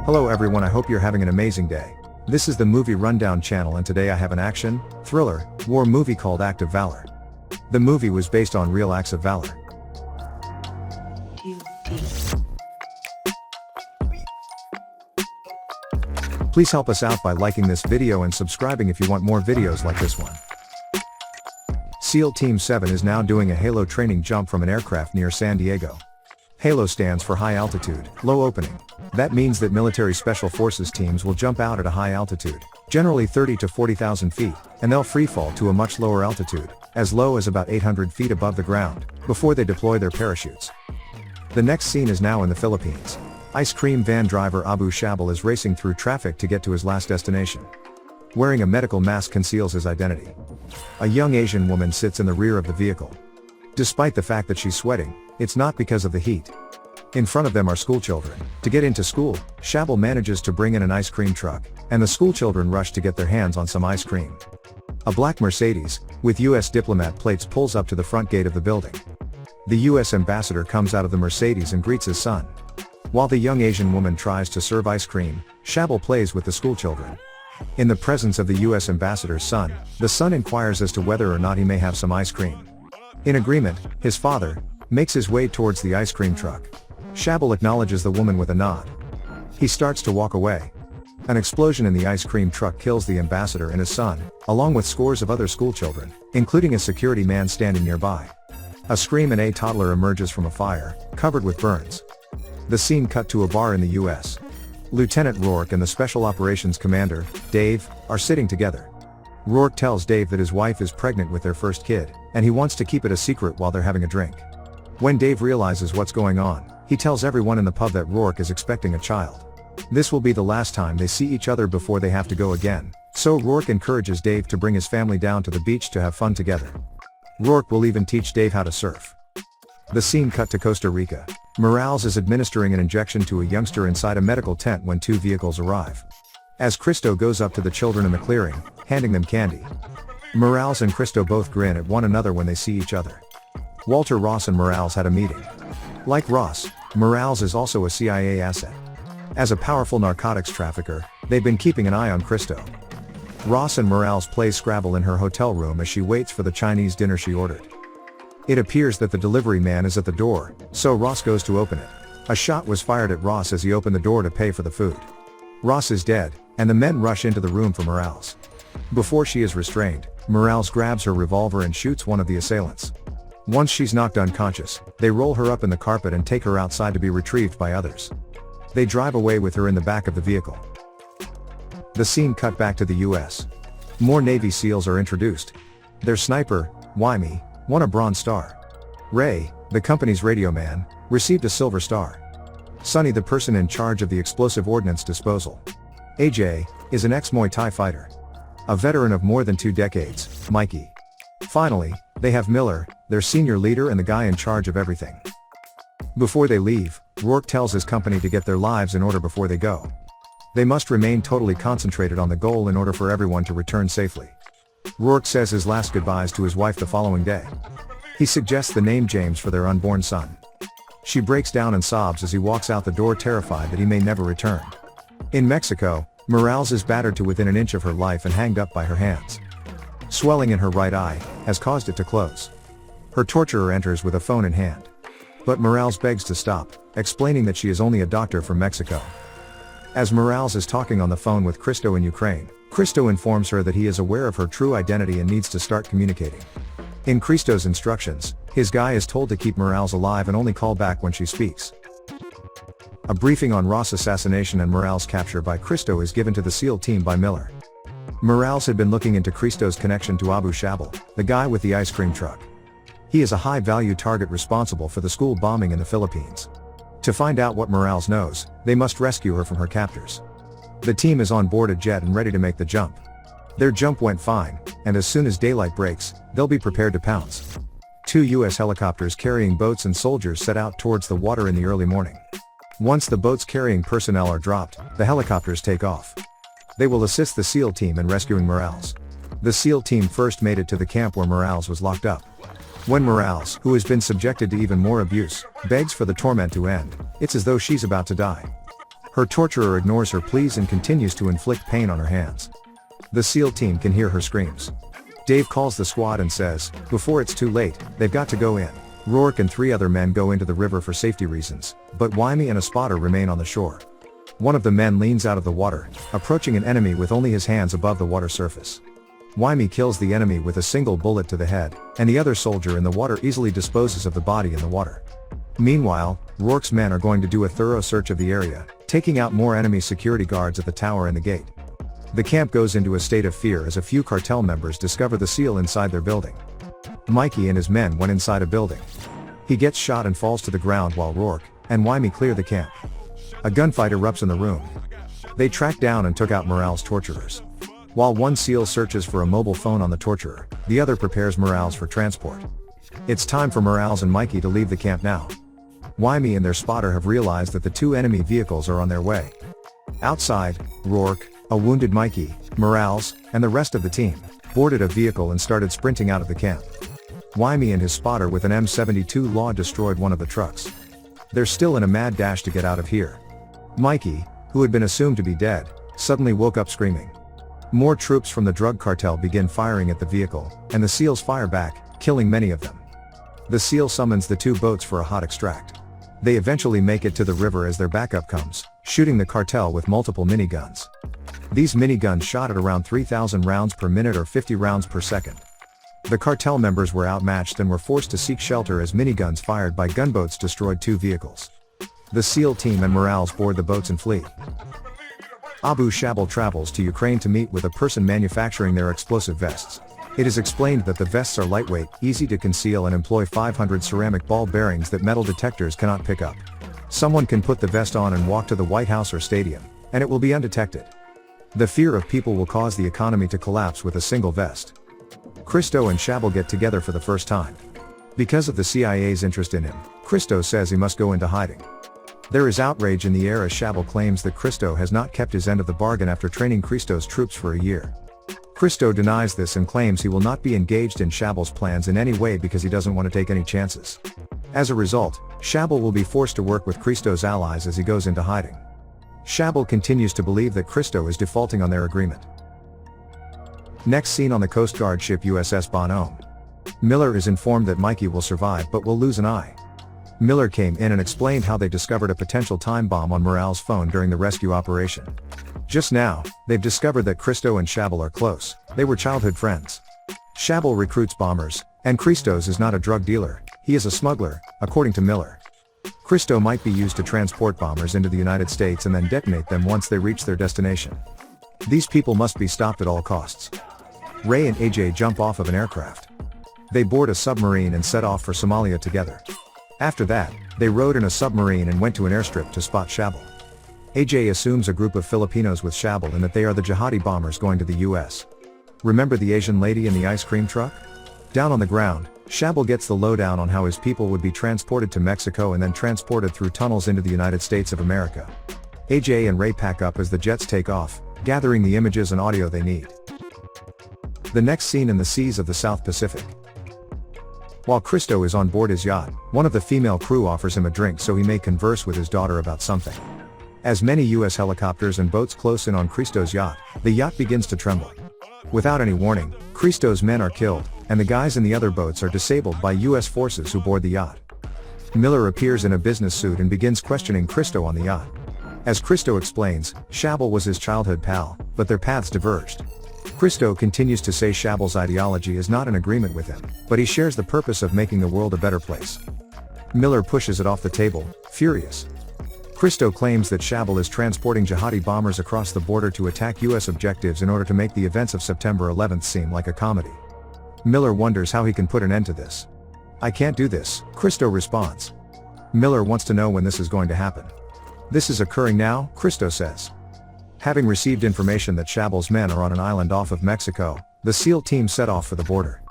Hello everyone, I hope you're having an amazing day. This is the Movie Rundown channel and today I have an action, thriller, war movie called Act of Valor. The movie was based on real acts of valor. Please help us out by liking this video and subscribing if you want more videos like this one. SEAL Team 7 is now doing a Halo training jump from an aircraft near San Diego. Halo stands for high altitude, low opening. That means that military special forces teams will jump out at a high altitude, generally 30 to 40,000 feet, and they'll free fall to a much lower altitude, as low as about 800 feet above the ground, before they deploy their parachutes. The next scene is now in the Philippines. Ice cream van driver Abu Shabal is racing through traffic to get to his last destination. Wearing a medical mask conceals his identity. A young Asian woman sits in the rear of the vehicle. Despite the fact that she's sweating, it's not because of the heat. In front of them are schoolchildren. To get into school, Shabal manages to bring in an ice cream truck, and the schoolchildren rush to get their hands on some ice cream. A black Mercedes, with US diplomat plates pulls up to the front gate of the building. The US ambassador comes out of the Mercedes and greets his son. While the young Asian woman tries to serve ice cream, Shabal plays with the schoolchildren. In the presence of the US ambassador's son, the son inquires as to whether or not he may have some ice cream. In agreement, his father makes his way towards the ice cream truck. Shabal acknowledges the woman with a nod. He starts to walk away. An explosion in the ice cream truck kills the ambassador and his son, along with scores of other schoolchildren, including a security man standing nearby. A scream and a toddler emerges from a fire, covered with burns. The scene cut to a bar in the US. Lieutenant Rourke and the Special Operations Commander, Dave, are sitting together. Rourke tells Dave that his wife is pregnant with their first kid, and he wants to keep it a secret while they're having a drink. When Dave realizes what's going on, he tells everyone in the pub that Rourke is expecting a child. This will be the last time they see each other before they have to go again, so Rourke encourages Dave to bring his family down to the beach to have fun together. Rourke will even teach Dave how to surf. The scene cut to Costa Rica. Morales is administering an injection to a youngster inside a medical tent when two vehicles arrive. As Cristo goes up to the children in the clearing, handing them candy. Morales and Cristo both grin at one another when they see each other. Walter Ross and Morales had a meeting. Like Ross, Morales is also a CIA asset. As a powerful narcotics trafficker, they've been keeping an eye on Cristo. Ross and Morales play Scrabble in her hotel room as she waits for the Chinese dinner she ordered. It appears that the delivery man is at the door, so Ross goes to open it. A shot was fired at Ross as he opened the door to pay for the food. Ross is dead, and the men rush into the room for Morales. Before she is restrained, Morales grabs her revolver and shoots one of the assailants. Once she's knocked unconscious, they roll her up in the carpet and take her outside to be retrieved by others. They drive away with her in the back of the vehicle. The scene cut back to the US. More Navy SEALs are introduced. Their sniper, Wyme, won a Bronze Star. Ray, the company's radio man, received a Silver Star. Sonny, the person in charge of the explosive ordnance disposal. AJ, is an ex-Muay Thai fighter. A veteran of more than 2 decades, Mikey. Finally, they have Miller, their senior leader and the guy in charge of everything. Before they leave, Rourke tells his company to get their lives in order before they go. They must remain totally concentrated on the goal in order for everyone to return safely. Rourke says his last goodbyes to his wife the following day. He suggests the name James for their unborn son. She breaks down and sobs as he walks out the door, terrified that he may never return. In Mexico, Morales is battered to within an inch of her life and hanged up by her hands. Swelling in her right eye has caused it to close. Her torturer enters with a phone in hand. But Morales begs to stop, explaining that she is only a doctor from Mexico. As Morales is talking on the phone with Cristo in Ukraine, Cristo informs her that he is aware of her true identity and needs to start communicating. In Cristo's instructions, his guy is told to keep Morales alive and only call back when she speaks. A briefing on Ross' assassination and Morales' capture by Cristo is given to the SEAL team by Miller. Morales had been looking into Cristo's connection to Abu Shabal, the guy with the ice cream truck. He is a high-value target responsible for the school bombing in the Philippines. To find out what Morales knows, they must rescue her from her captors. The team is on board a jet and ready to make the jump. Their jump went fine, and as soon as daylight breaks, they'll be prepared to pounce. 2 US helicopters carrying boats and soldiers set out towards the water in the early morning. Once the boats carrying personnel are dropped, the helicopters take off. They will assist the SEAL team in rescuing Morales. The SEAL team first made it to the camp where Morales was locked up. When Morales, who has been subjected to even more abuse, begs for the torment to end, it's as though she's about to die. Her torturer ignores her pleas and continues to inflict pain on her hands. The SEAL team can hear her screams. Dave calls the squad and says, before it's too late, they've got to go in. Rourke and 3 other men go into the river for safety reasons, but Wymie and a spotter remain on the shore. One of the men leans out of the water, approaching an enemy with only his hands above the water surface. Wymie kills the enemy with a single bullet to the head, and the other soldier in the water easily disposes of the body in the water. Meanwhile, Rourke's men are going to do a thorough search of the area, taking out more enemy security guards at the tower and the gate. The camp goes into a state of fear as a few cartel members discover the SEAL inside their building. Mikey and his men went inside a building. He gets shot and falls to the ground while Rourke and Wymie clear the camp. A gunfight erupts in the room. They track down and took out Morales' torturers. While one SEAL searches for a mobile phone on the torturer, the other prepares Morales for transport. It's time for Morales and Mikey to leave the camp now. Wymie and their spotter have realized that the 2 enemy vehicles are on their way. Outside, Rourke, a wounded Mikey, Morales, and the rest of the team, boarded a vehicle and started sprinting out of the camp. Wymie and his spotter with an M72 Law destroyed one of the trucks. They're still in a mad dash to get out of here. Mikey, who had been assumed to be dead, suddenly woke up screaming. More troops from the drug cartel begin firing at the vehicle, and the SEALs fire back, killing many of them. The SEAL summons the 2 boats for a hot extract. They eventually make it to the river as their backup comes, shooting the cartel with multiple miniguns. These miniguns shot at around 3,000 rounds per minute or 50 rounds per second. The cartel members were outmatched and were forced to seek shelter as miniguns fired by gunboats destroyed 2 vehicles. The SEAL team and Morales board the boats and flee. Abu Shabal travels to Ukraine to meet with a person manufacturing their explosive vests. It is explained that the vests are lightweight, easy to conceal and employ 500 ceramic ball bearings that metal detectors cannot pick up. Someone can put the vest on and walk to the White House or stadium, and it will be undetected. The fear of people will cause the economy to collapse with a single vest. Christo and Shabal get together for the first time. Because of the CIA's interest in him, Christo says he must go into hiding. There is outrage in the air as Shabal claims that Christo has not kept his end of the bargain after training Christo's troops for a year. Christo denies this and claims he will not be engaged in Shabal's plans in any way because he doesn't want to take any chances. As a result, Shabal will be forced to work with Christo's allies as he goes into hiding. Shabal continues to believe that Christo is defaulting on their agreement. Next scene on the Coast Guard ship USS Bonhomme. Miller is informed that Mikey will survive but will lose an eye. Miller came in and explained how they discovered a potential time bomb on Morales' phone during the rescue operation. Just now, they've discovered that Christo and Shabal are close. They were childhood friends. Shabal recruits bombers, and Christos is not a drug dealer, he is a smuggler, according to Miller. Christo might be used to transport bombers into the United States and then detonate them once they reach their destination. These people must be stopped at all costs. Ray and AJ jump off of an aircraft. They board a submarine and set off for Somalia together. After that, they rode in a submarine and went to an airstrip to spot Shabal. AJ assumes a group of Filipinos with Shabal and that they are the jihadi bombers going to the US. Remember the Asian lady in the ice cream truck? Down on the ground, Shabal gets the lowdown on how his people would be transported to Mexico and then transported through tunnels into the United States of America. AJ and Ray pack up as the jets take off, gathering the images and audio they need. The next scene in the seas of the South Pacific. While Christo is on board his yacht, one of the female crew offers him a drink so he may converse with his daughter about something. As many US helicopters and boats close in on Christo's yacht, the yacht begins to tremble. Without any warning, Christo's men are killed, and the guys in the other boats are disabled by US forces who board the yacht. Miller appears in a business suit and begins questioning Christo on the yacht. As Christo explains, Shabal was his childhood pal, but their paths diverged. Christo continues to say Shabal's ideology is not in agreement with him, but he shares the purpose of making the world a better place. Miller pushes it off the table, furious. Christo claims that Shabal is transporting jihadi bombers across the border to attack US objectives in order to make the events of September 11th seem like a comedy. Miller wonders how he can put an end to this. "I can't do this," Christo responds. Miller wants to know when this is going to happen. "This is occurring now," Christo says. Having received information that Shabal's men are on an island off of Mexico, the SEAL team set off for the border.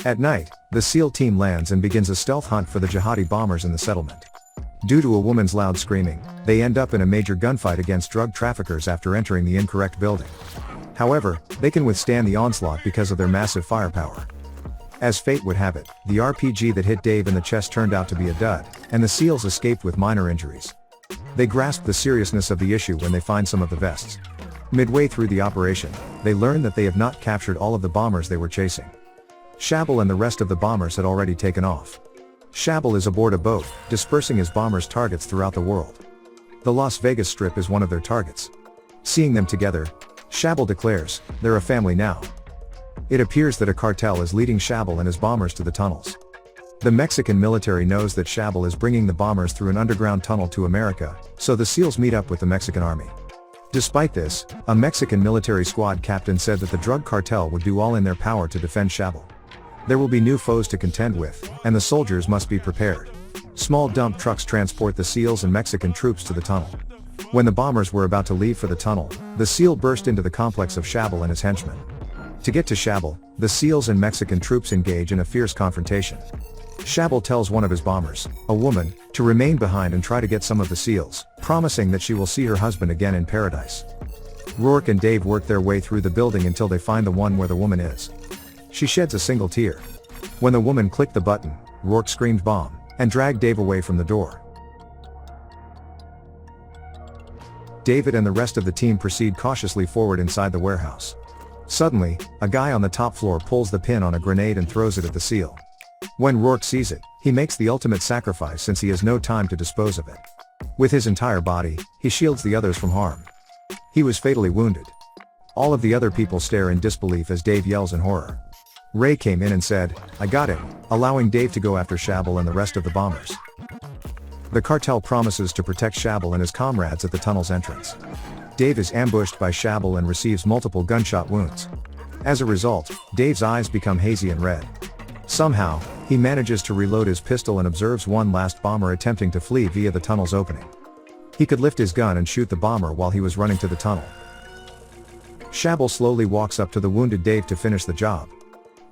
At night, the SEAL team lands and begins a stealth hunt for the jihadi bombers in the settlement. Due to a woman's loud screaming, they end up in a major gunfight against drug traffickers after entering the incorrect building. However, they can withstand the onslaught because of their massive firepower. As fate would have it, the RPG that hit Dave in the chest turned out to be a dud, and the SEALs escaped with minor injuries. They grasp the seriousness of the issue when they find some of the vests. Midway through the operation, they learn that they have not captured all of the bombers they were chasing. Shabal and the rest of the bombers had already taken off. Shabal is aboard a boat, dispersing his bombers' targets throughout the world. The Las Vegas Strip is one of their targets. Seeing them together, Shabal declares, "They're a family now." It appears that a cartel is leading Shabal and his bombers to the tunnels. The Mexican military knows that Shabal is bringing the bombers through an underground tunnel to America, so the SEALs meet up with the Mexican army. Despite this, a Mexican military squad captain said that the drug cartel would do all in their power to defend Shabal. There will be new foes to contend with, and the soldiers must be prepared. Small dump trucks transport the SEALs and Mexican troops to the tunnel. When the bombers were about to leave for the tunnel, the SEAL burst into the complex of Shabal and his henchmen. To get to Shabal, the SEALs and Mexican troops engage in a fierce confrontation. Shabal tells one of his bombers, a woman, to remain behind and try to get some of the SEALs, promising that she will see her husband again in paradise. Rourke and Dave work their way through the building until they find the one where the woman is. She sheds a single tear. When the woman clicked the button, Rourke screamed bomb, and dragged Dave away from the door. David and the rest of the team proceed cautiously forward inside the warehouse. Suddenly, a guy on the top floor pulls the pin on a grenade and throws it at the SEAL. When Rourke sees it, he makes the ultimate sacrifice since he has no time to dispose of it. With his entire body, he shields the others from harm. He was fatally wounded. All of the other people stare in disbelief as Dave yells in horror. Ray came in and said, "I got him," allowing Dave to go after Shabal and the rest of the bombers. The cartel promises to protect Shabal and his comrades at the tunnel's entrance. Dave is ambushed by Shabal and receives multiple gunshot wounds. As a result, Dave's eyes become hazy and red. Somehow, he manages to reload his pistol and observes one last bomber attempting to flee via the tunnel's opening. He could lift his gun and shoot the bomber while he was running to the tunnel. Shabal slowly walks up to the wounded Dave to finish the job.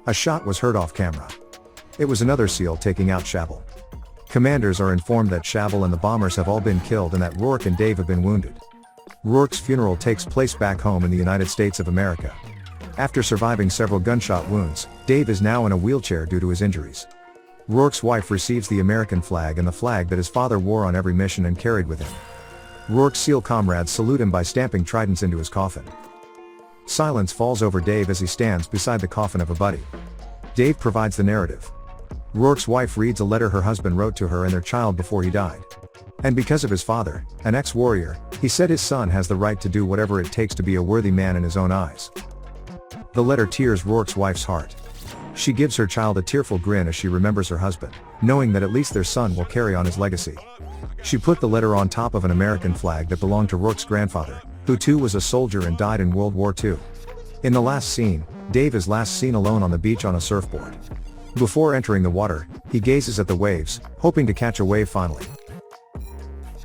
A shot was heard off camera. It was another SEAL taking out Shabal. Commanders are informed that Shabal and the bombers have all been killed and that Rourke and Dave have been wounded. Rourke's funeral takes place back home in the United States of America. After surviving several gunshot wounds, Dave is now in a wheelchair due to his injuries. Rourke's wife receives the American flag and the flag that his father wore on every mission and carried with him. Rourke's SEAL comrades salute him by stamping tridents into his coffin. Silence falls over Dave as he stands beside the coffin of a buddy. Dave provides the narrative. Rourke's wife reads a letter her husband wrote to her and their child before he died. And because of his father, an ex-warrior, he said his son has the right to do whatever it takes to be a worthy man in his own eyes. The letter tears Rourke's wife's heart. She gives her child a tearful grin as she remembers her husband, knowing that at least their son will carry on his legacy. She put the letter on top of an American flag that belonged to Rourke's grandfather, who too was a soldier and died in World War II. In the last scene, Dave is last seen alone on the beach on a surfboard. Before entering the water, he gazes at the waves, hoping to catch a wave finally.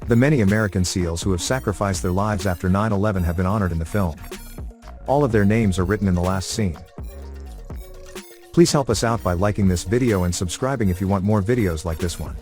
The many American SEALs who have sacrificed their lives after 9/11 have been honored in the film. All of their names are written in the last scene. Please help us out by liking this video and subscribing if you want more videos like this one.